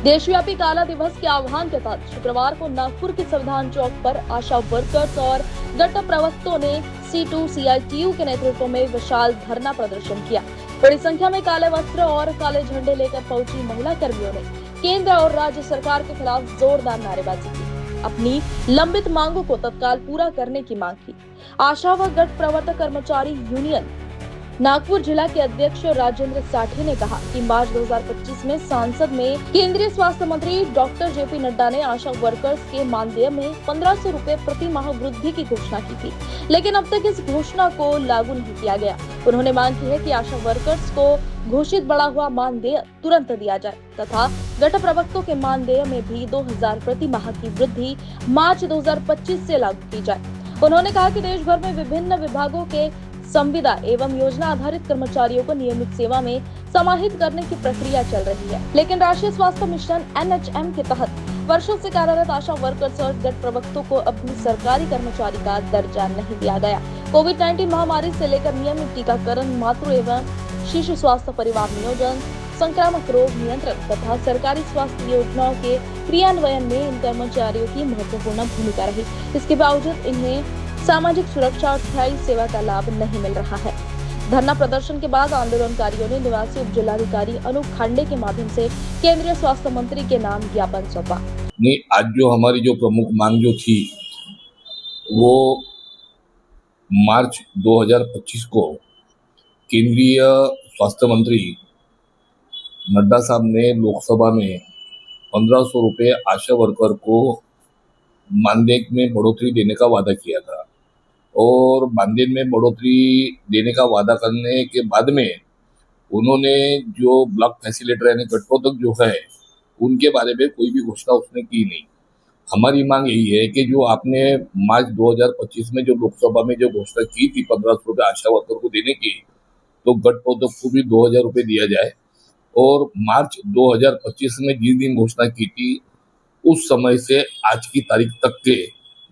देशव्यापी काला दिवस के आह्वान के तहत शुक्रवार को नागपुर के संविधान चौक पर आशा वर्कर्स और गट प्रवक्तों ने C2CITU के नेतृत्व में विशाल धरना प्रदर्शन किया। बड़ी संख्या में काले वस्त्र और काले झंडे लेकर पहुंची महिला कर्मियों ने केंद्र और राज्य सरकार के खिलाफ जोरदार नारेबाजी की। अपनी लंबित मांगों को तत्काल पूरा करने की मांग की। आशा व गट प्रवर्तक कर्मचारी यूनियन नागपुर जिला के अध्यक्ष राजेंद्र साठे ने कहा कि मार्च 2025 में संसद में केंद्रीय स्वास्थ्य मंत्री डॉक्टर JP नड्डा ने आशा वर्कर्स के मानदेय में 1500 रुपए प्रति माह वृद्धि की घोषणा की थी, लेकिन अब तक इस घोषणा को लागू नहीं किया गया। उन्होंने मांग की है कि आशा वर्कर्स को घोषित बढ़ा हुआ मानदेय तुरंत दिया जाए तथा गट प्रवक्तों के मानदेय में भी 2000 प्रति माह की वृद्धि मार्च 2025 से लागू की जाए। उन्होंने कहा कि देश भर में विभिन्न विभागों के संविदा एवं योजना आधारित कर्मचारियों को नियमित सेवा में समाहित करने की प्रक्रिया चल रही है, लेकिन राष्ट्रीय स्वास्थ्य मिशन NHM के तहत वर्षों से कार्यरत आशा वर्कर्स और गट प्रवक्तों को अभी सरकारी कर्मचारी का दर्जा नहीं दिया गया। कोविड-19 महामारी से लेकर नियमित टीकाकरण, मातृ एवं शिशु स्वास्थ्य परिवार नियोजन, संक्रामक रोग नियंत्रण तथा सरकारी स्वास्थ्य योजनाओं के क्रियान्वयन में इन कर्मचारियों की महत्वपूर्ण भूमिका रही। इसके बावजूद इन्हें सामाजिक सुरक्षा और स्थायी सेवा का लाभ नहीं मिल रहा है। धरना प्रदर्शन के बाद आंदोलनकारियों ने निवासी उप जिलाधिकारी अनूप खांडे के माध्यम से केंद्रीय स्वास्थ्य मंत्री के नाम ज्ञापन सौंपा। नहीं, आज जो हमारी जो प्रमुख मांग जो थी वो मार्च 2025 को केंद्रीय स्वास्थ्य मंत्री नड्डा साहब ने लोकसभा में 1500 रुपये आशा वर्कर को मानदेय में बढ़ोतरी देने का वादा किया था और मानदेय में बढ़ोतरी देने का वादा करने के बाद में उन्होंने जो ब्लॉक फैसिलिटेटर यानी गठबंधन जो है उनके बारे में कोई भी घोषणा उसने की नहीं। हमारी मांग यही है कि जो आपने मार्च 2025 में जो लोकसभा में जो घोषणा की थी 1500 रुपये आशा वर्कर को देने की, तो गठबंधन को भी 2000 रुपये दिया जाए और मार्च 2025 में जिस दिन घोषणा की थी उस समय से आज की तारीख तक के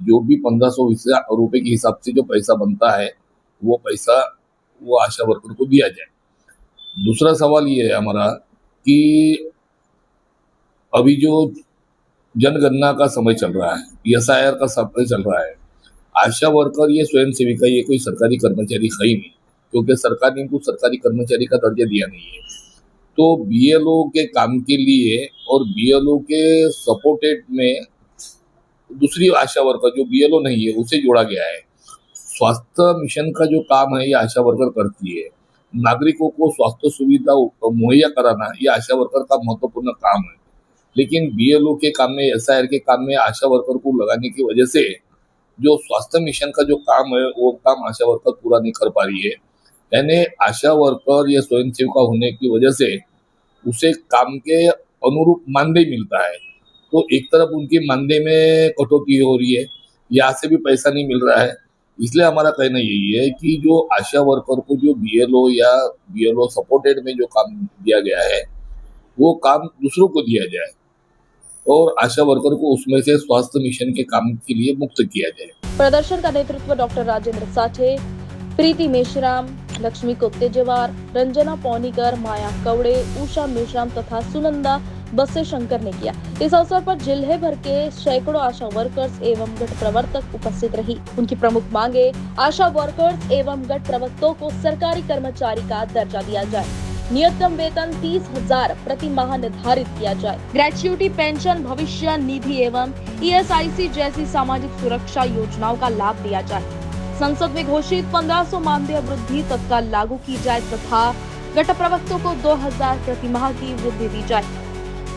जो भी 1500 रुपये के हिसाब से जो पैसा बनता है वो पैसा वो आशा वर्कर को दिया जाए। दूसरा सवाल ये है हमारा कि अभी जो जनगणना का समय चल रहा है, SIR का समय चल रहा है, आशा वर्कर ये स्वयं सेविका ये कोई सरकारी कर्मचारी है ही नहीं, क्योंकि सरकार ने इनको सरकारी कर्मचारी का दर्जा दिया नहीं है। तो BLO के काम के लिए और BLO के सपोर्टेड में दूसरी आशा वर्कर जो BLO नहीं है उसे जोड़ा गया है। स्वास्थ्य मिशन का जो काम है ये आशा वर्कर करती है। नागरिकों को स्वास्थ्य सुविधा मुहैया कराना ये आशा वर्कर का महत्वपूर्ण काम है, लेकिन BLO के काम में SIR के काम में आशा वर्कर को लगाने की वजह से जो स्वास्थ्य मिशन का जो काम है वो काम आशा वर्कर पूरा नहीं कर पा रही है। यानी आशा वर्कर या स्वयं सेविका होने की वजह से उसे काम के अनुरूप मानदेय मिलता है, तो एक तरफ उनकी मानदेय में कटौती हो रही है, यहाँ से भी पैसा नहीं मिल रहा है। इसलिए हमारा कहना यही है कि जो आशा वर्कर को जो BLO या BLO सपोर्टेड में जो काम दिया गया है वो काम दूसरों को दिया जाए और आशा वर्कर को उसमें से स्वास्थ्य मिशन के काम के लिए मुक्त किया जाए। प्रदर्शन का नेतृत्व डॉक्टर राजेंद्र साठे, प्रीति मेश्राम, लक्ष्मी कोत्तेजेवार, रंजना पौनीकर, माया कवड़े, उषा मेश्राम तथा सुनंदा बसे शंकर ने किया। इस अवसर पर जिले भर के सैकड़ों आशा वर्कर्स एवं गट प्रवर्तक उपस्थित रही। उनकी प्रमुख मांगे आशा वर्कर्स एवं गट प्रवक्तों को सरकारी कर्मचारी का दर्जा दिया जाए, न्यूनतम वेतन 30,000 प्रति माह निर्धारित किया जाए, ग्रेच्युटी पेंशन, भविष्य निधि एवं ESIC जैसी सामाजिक सुरक्षा योजनाओं का लाभ दिया जाए, संसद में घोषित 1500 मानदेय वृद्धि तत्काल लागू की जाए तथा गट प्रवक्तों को 2000 प्रति माह की वृद्धि दी जाए।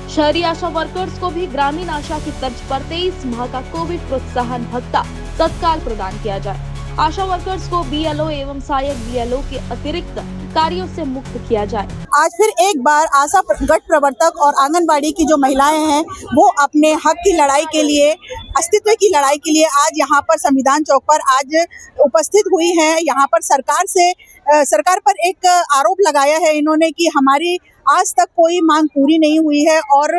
शहरी आशा वर्कर्स को भी ग्रामीण आशा की तर्ज पर 23 माह का कोविड प्रोत्साहन भत्ता तत्काल प्रदान किया जाए। आशा वर्कर्स को BLO एवं सहायक BLO के अतिरिक्त कार्यों से मुक्त किया जाए। आज फिर एक बार आशा गट प्रवर्तक और आंगनबाड़ी की जो महिलाएं हैं वो अपने हक की लड़ाई के लिए, अस्तित्व की लड़ाई के लिए आज यहाँ पर संविधान चौक पर आज उपस्थित हुई हैं। यहाँ पर सरकार पर एक आरोप लगाया है इन्होंने कि हमारी आज तक कोई मांग पूरी नहीं हुई है और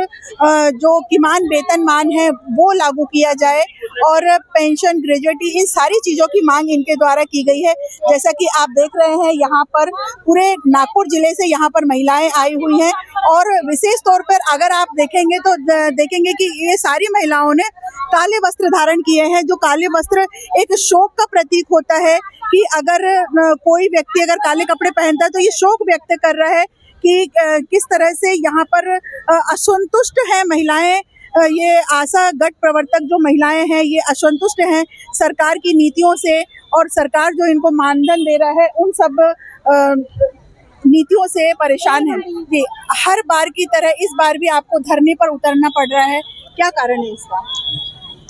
जो किमान वेतनमान है वो लागू किया जाए और पेंशन, ग्रेजुएटी, इन सारी चीज़ों की मांग इनके द्वारा की गई है। जैसा कि आप देख रहे हैं यहाँ पर पूरे नागपुर जिले से यहाँ पर महिलाएं आई हुई हैं और विशेष तौर पर अगर आप देखेंगे तो देखेंगे कि ये सारी महिलाओं ने काले वस्त्र धारण किए हैं। जो काले वस्त्र एक शोक का प्रतीक होता है कि अगर कोई व्यक्ति अगर काले कपड़े पहनता है तो ये शोक व्यक्त कर रहा है कि किस तरह से यहाँ पर असंतुष्ट है महिलाएं। ये आशा गट प्रवर्तक जो महिलाएं हैं ये असंतुष्ट हैं सरकार की नीतियों से और सरकार जो इनको मानधन दे रहा है उन सब नीतियों से परेशान है। जी, हर बार की तरह इस बार भी आपको धरने पर उतरना पड़ रहा है, क्या कारण है इसका?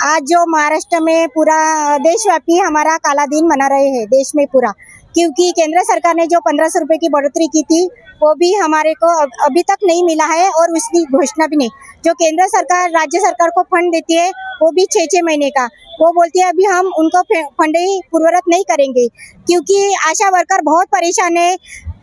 आज जो महाराष्ट्र में पूरा देशव्यापी हमारा काला दिन मना रहे हैं देश में पूरा, क्योंकि केंद्र सरकार ने जो 1500 रुपए की बढ़ोतरी की थी वो भी हमारे को अभी तक नहीं मिला है और उसकी घोषणा भी नहीं। जो केंद्र सरकार राज्य सरकार को फंड देती है वो भी 6-6 महीने का, वो बोलती है अभी हम उनको फंड ही पूर्ववत नहीं करेंगे क्योंकि आशा वर्कर बहुत परेशान है।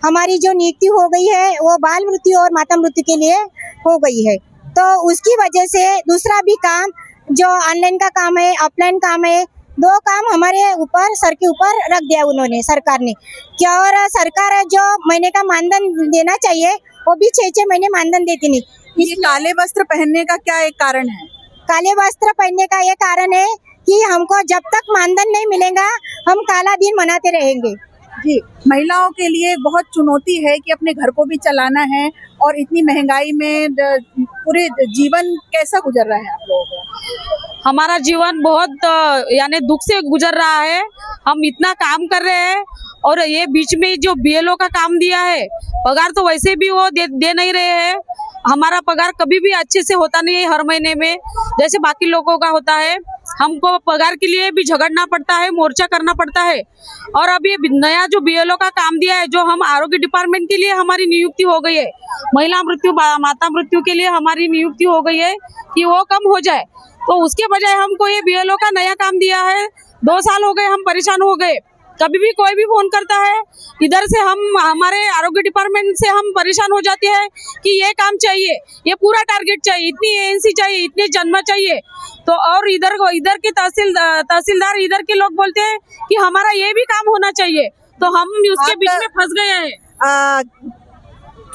हमारी जो नियुक्ति हो गई है वो बाल मृत्यु और माता मृत्यु के लिए हो गई है, तो उसकी वजह से दूसरा भी काम जो ऑनलाइन का काम है, ऑफलाइन काम है, 2 काम हमारे ऊपर सर के ऊपर रख दिया उन्होंने सरकार ने। क्या और सरकार जो महीने का मानधन देना चाहिए वो भी 6-6 महीने मानधन देती नहीं। ये काले वस्त्र पहनने का क्या एक कारण है? काले वस्त्र पहनने का ये कारण है कि हमको जब तक मानधन नहीं मिलेगा हम काला दिन मनाते रहेंगे। जी, महिलाओं के लिए बहुत चुनौती है कि अपने घर को भी चलाना है और इतनी महंगाई में पूरे जीवन कैसा गुजर रहा है आप लोगों का? हमारा जीवन बहुत यानी दुख से गुजर रहा है। हम इतना काम कर रहे हैं और ये बीच में जो बीएलओ का काम दिया है, पगार तो वैसे भी वो दे नहीं रहे हैं। हमारा पगार कभी भी अच्छे से होता नहीं है हर महीने में जैसे बाकी लोगों का होता है। हमको पगार के लिए भी झगड़ना पड़ता है, मोर्चा करना पड़ता है। और अब ये नया जो बीएलओ का काम दिया है, जो हम आरोग्य डिपार्टमेंट के लिए हमारी नियुक्ति हो गई है, महिला मृत्यु माता मृत्यु के लिए हमारी नियुक्ति हो गई है कि वो कम हो जाए, तो उसके बजाय हमको ये बीएलओ का नया काम दिया है। 2 साल हो गए हम परेशान हो गए। कभी भी कोई भी फोन करता है इधर से, हम हमारे आरोग्य डिपार्टमेंट से हम परेशान हो जाते हैं कि ये काम चाहिए, ये पूरा टारगेट चाहिए, इतनी एएनसी चाहिए, इतने जन्म चाहिए। तो और इधर के तहसीलदार इधर के लोग बोलते हैं कि हमारा ये भी काम होना चाहिए, तो हम उसके बीच में फंस गए हैं।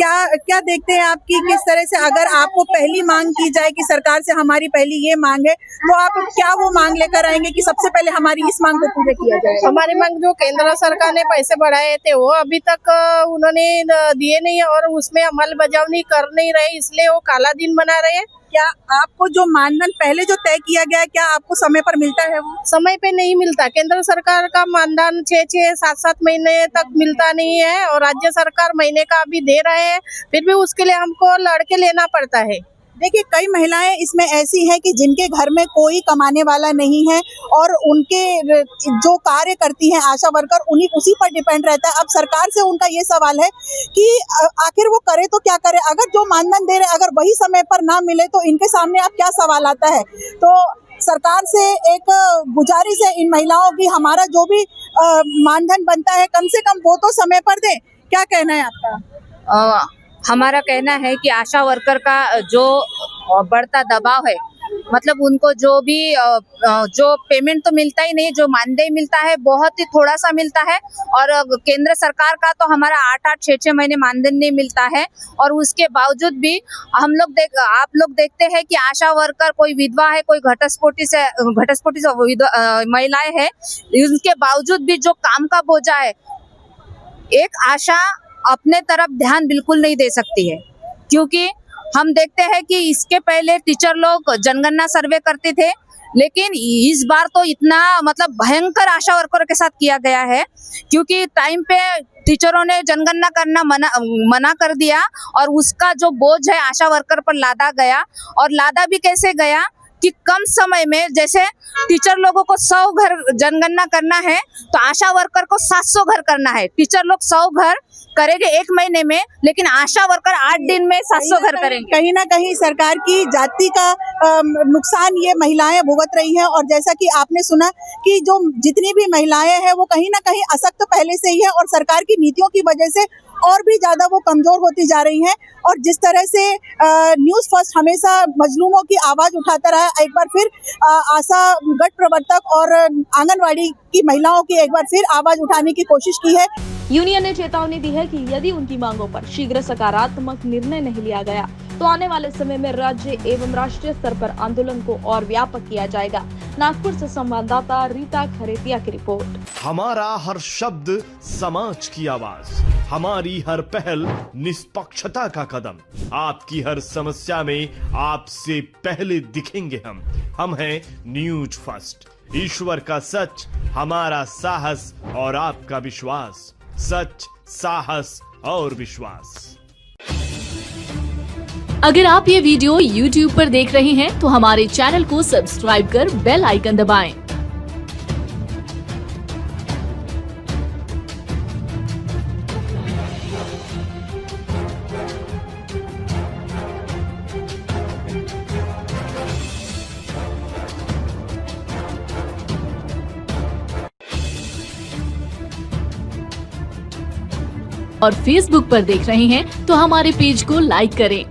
क्या देखते हैं आप कि किस तरह से अगर आपको पहली मांग की जाए कि सरकार से हमारी पहली ये मांग है, तो आप क्या वो मांग लेकर आएंगे कि सबसे पहले हमारी इस मांग को पूरा किया जाए? हमारी मांग जो केंद्र सरकार ने पैसे बढ़ाए थे वो अभी तक उन्होंने दिए नहीं और उसमें अमलबजावनी कर नहीं रहे, इसलिए वो काला दिन मना रहे हैं। क्या आपको जो मानधन पहले जो तय किया गया है क्या आपको समय पर मिलता है? वो समय पे नहीं मिलता। केंद्र सरकार का मानधन 6-6, 7-7 महीने तक मिलता नहीं है और राज्य सरकार महीने का अभी दे रहे हैं, फिर भी उसके लिए हमको लड़के लेना पड़ता है। देखिए, कई महिलाएं इसमें ऐसी हैं कि जिनके घर में कोई कमाने वाला नहीं है और उनके जो कार्य करती हैं आशा वर्कर उसी पर डिपेंड रहता है। अब सरकार से उनका ये सवाल है कि आखिर वो करे तो क्या करे, अगर जो मानधन दे रहे अगर वही समय पर ना मिले तो इनके सामने अब क्या सवाल आता है। तो सरकार से एक गुजारिश है इन महिलाओं की, हमारा जो भी मानधन बनता है कम से कम वो तो समय पर दे। क्या कहना है आपका? हमारा कहना है कि आशा वर्कर का जो बढ़ता दबाव है, मतलब उनको जो पेमेंट तो मिलता ही नहीं, जो मानदेय मिलता है बहुत ही थोड़ा सा मिलता है और केंद्र सरकार का तो हमारा 8-8, 6-6 महीने मानदेय नहीं मिलता है। और उसके बावजूद भी आप लोग देखते हैं कि आशा वर्कर कोई विधवा है, कोई घटस्फोटी से महिलाएं हैं, उनके बावजूद भी जो काम का बोझा है, एक आशा अपने तरफ ध्यान बिल्कुल नहीं दे सकती है। क्योंकि हम देखते हैं कि इसके पहले टीचर लोग जनगणना सर्वे करते थे, लेकिन इस बार तो इतना मतलब भयंकर आशा वर्करों के साथ किया गया है क्योंकि टाइम पे टीचरों ने जनगणना करना मना कर दिया और उसका जो बोझ है आशा वर्कर पर लादा गया। और लादा भी कैसे गया कि कम समय में, जैसे टीचर लोगों को 100 घर जनगणना करना है तो आशा वर्कर को 700 घर करना है। टीचर लोग 100 घर करेंगे 1 महीने में, लेकिन आशा वर्कर 8 दिन में 700 घर करेंगे। कहीं ना कहीं सरकार की जाति का नुकसान ये महिलाएं भुगत रही हैं। और जैसा कि आपने सुना कि जो जितनी भी महिलाएं हैं वो कहीं ना कहीं असक्त पहले से ही है और सरकार की नीतियों की वजह से और भी ज्यादा वो कमजोर होती जा रही हैं। और जिस तरह से न्यूज़ फर्स्ट हमेशा मजलूमों की आवाज उठाता रहा, एक बार फिर आशा गट प्रवर्तक और आंगनवाड़ी की महिलाओं की एक बार फिर आवाज उठाने की कोशिश की है। यूनियन ने चेतावनी दी है कि यदि उनकी मांगों पर शीघ्र सकारात्मक निर्णय नहीं लिया गया तो आने वाले समय में राज्य एवं राष्ट्रीय स्तर पर आंदोलन को और व्यापक किया जाएगा। नागपुर से संवाददाता रीता खरेतिया की रिपोर्ट। हमारा हर शब्द समाज की आवाज, हमारी हर पहल निष्पक्षता का कदम, आपकी हर समस्या में आपसे पहले दिखेंगे हम हैं न्यूज फर्स्ट। ईश्वर का सच, हमारा साहस और आपका विश्वास। सच, साहस और विश्वास। अगर आप ये वीडियो YouTube पर देख रहे हैं तो हमारे चैनल को सब्सक्राइब कर बेल आइकन दबाएं। और Facebook पर देख रहे हैं तो हमारे पेज को लाइक करें।